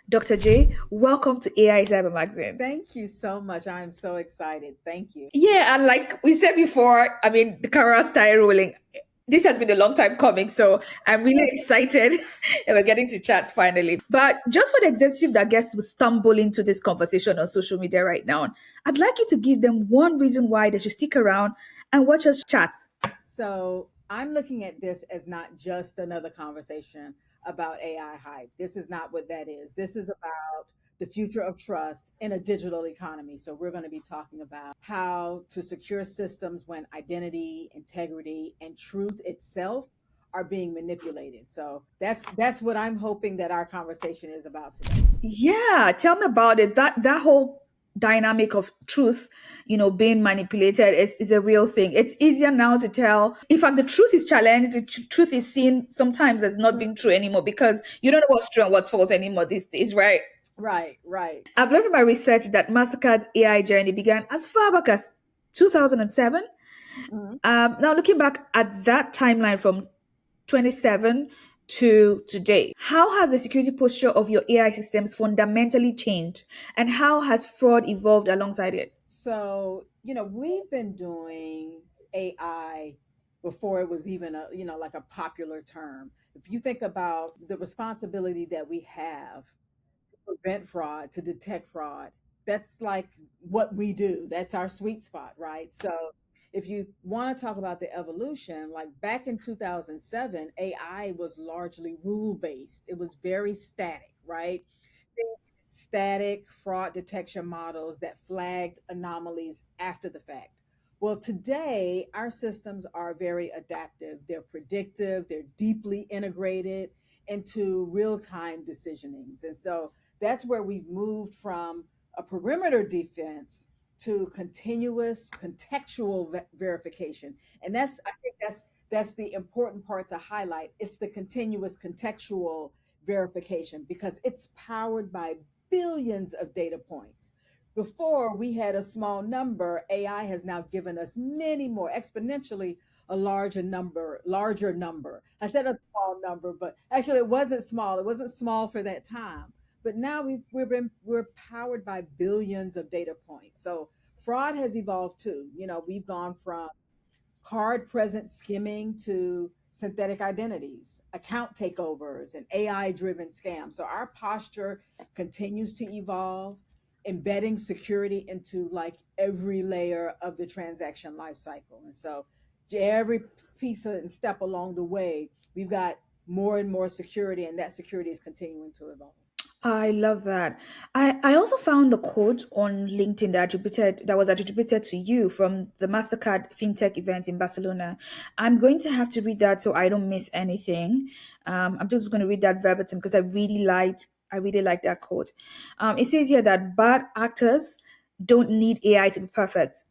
Dr. J, welcome to AI Cyber Magazine. Thank you so much. I'm so excited. Thank you. Yeah, and like we said before, I mean, the camera started rolling. This has been a long time coming, so I'm really excited that we're getting to chat finally. But just for the executive that gets to stumble into this conversation on social media right now, I'd like you to give them one reason why they should stick around and watch us chat. So I'm looking at this as not just another conversation about AI hype. This is not what that is. This is about the future of trust in a digital economy. So we're going to be talking about how to secure systems when identity, integrity, and truth itself are being manipulated. So that's what I'm hoping that our conversation is about today. Yeah, tell me about it. That whole dynamic of truth, being manipulated is a real thing. It's easier now to tell. In fact, the truth is challenged. The truth is seen sometimes as not being true anymore because you don't know what's true and what's false anymore these days, right? Right, right. I've learned from my research that Mastercard's AI journey began as far back as 2007. Mhm. Now, looking back at that timeline from 27 to today, how has the security posture of your AI systems fundamentally changed? And how has fraud evolved alongside it? So, we've been doing AI before it was even like a popular term. If you think about the responsibility that we have to prevent fraud, to detect fraud, that's like what we do. That's our sweet spot, right? So, if you want to talk about the evolution, like back in 2007, AI was largely rule based. It was very static, right? Static fraud detection models that flagged anomalies after the fact. Well, today, our systems are very adaptive. They're predictive, they're deeply integrated into real time decisionings. And so that's where we've moved from a perimeter defense to continuous contextual verification. And I think that's the important part to highlight. It's the continuous contextual verification because it's powered by billions of data points. Before we had a small number, AI has now given us many more, exponentially a larger number. I said a small number, but actually it wasn't small. It wasn't small for that time. But now we're powered by billions of data points. So fraud has evolved too. We've gone from card present skimming to synthetic identities, account takeovers, and AI driven scams. So our posture continues to evolve, embedding security into like every layer of the transaction lifecycle. And so every piece and step along the way, we've got more and more security, and that security is continuing to evolve. I love that. I also found the quote on LinkedIn that was attributed to you from the Mastercard FinTech event in Barcelona. I'm going to have to read that so I don't miss anything. I'm just going to read that verbatim because I really liked that quote. It says here that bad actors don't need AI to be perfect.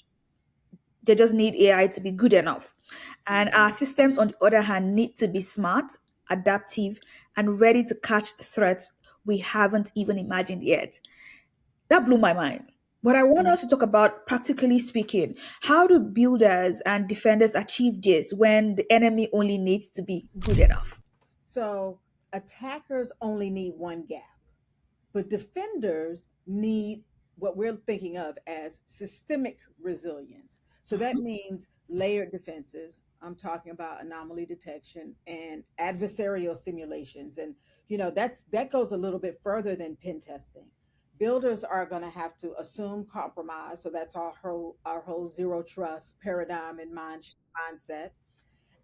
They just need AI to be good enough. And our Mhm. systems, on the other hand, need to be smart, adaptive, and ready to catch threats we haven't even imagined yet. That blew my mind. But I want us to talk about, practically speaking, how do builders and defenders achieve this when the enemy only needs to be good enough? So attackers only need one gap, but defenders need what we're thinking of as systemic resilience. So that means layered defenses. I'm talking about anomaly detection and adversarial simulations. And that goes a little bit further than pen testing. Builders are going to have to assume compromise. So that's our whole zero trust paradigm and mindset,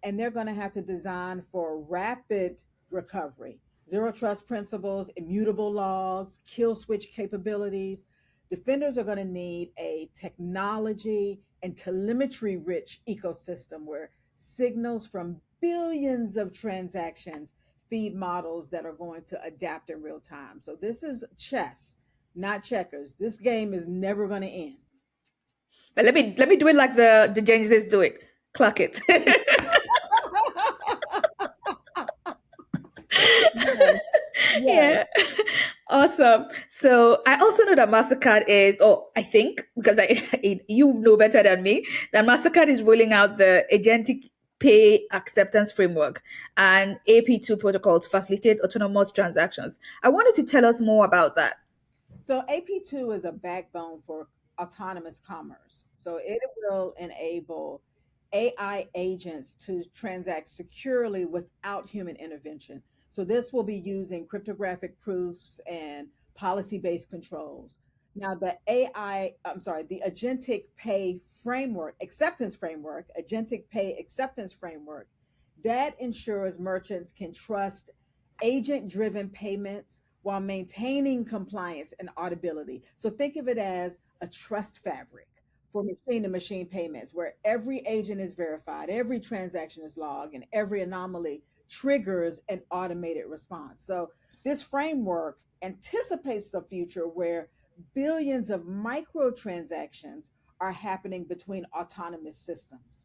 and they're going to have to design for rapid recovery. Zero trust principles, immutable logs, kill switch capabilities. Defenders are going to need a technology and telemetry rich ecosystem where signals from billions of transactions feed models that are going to adapt in real time. So this is chess, not checkers. This game is never going to end. But let me do it like the Genesis do it. Clock it. Yes, yes. Yeah. Awesome. So I also know that MasterCard is, oh, I think, because you know better than me, that MasterCard is rolling out the agentic pay acceptance framework and AP2 protocol to facilitate autonomous transactions. I wanted to tell us more about that. So AP2 is a backbone for autonomous commerce. So it will enable AI agents to transact securely without human intervention. So this will be using cryptographic proofs and policy-based controls. Now the the agentic pay framework, acceptance framework, agentic pay acceptance framework, that ensures merchants can trust agent-driven payments while maintaining compliance and auditability. So think of it as a trust fabric for machine to machine payments, where every agent is verified, every transaction is logged, and every anomaly triggers an automated response. So this framework anticipates the future where billions of microtransactions are happening between autonomous systems.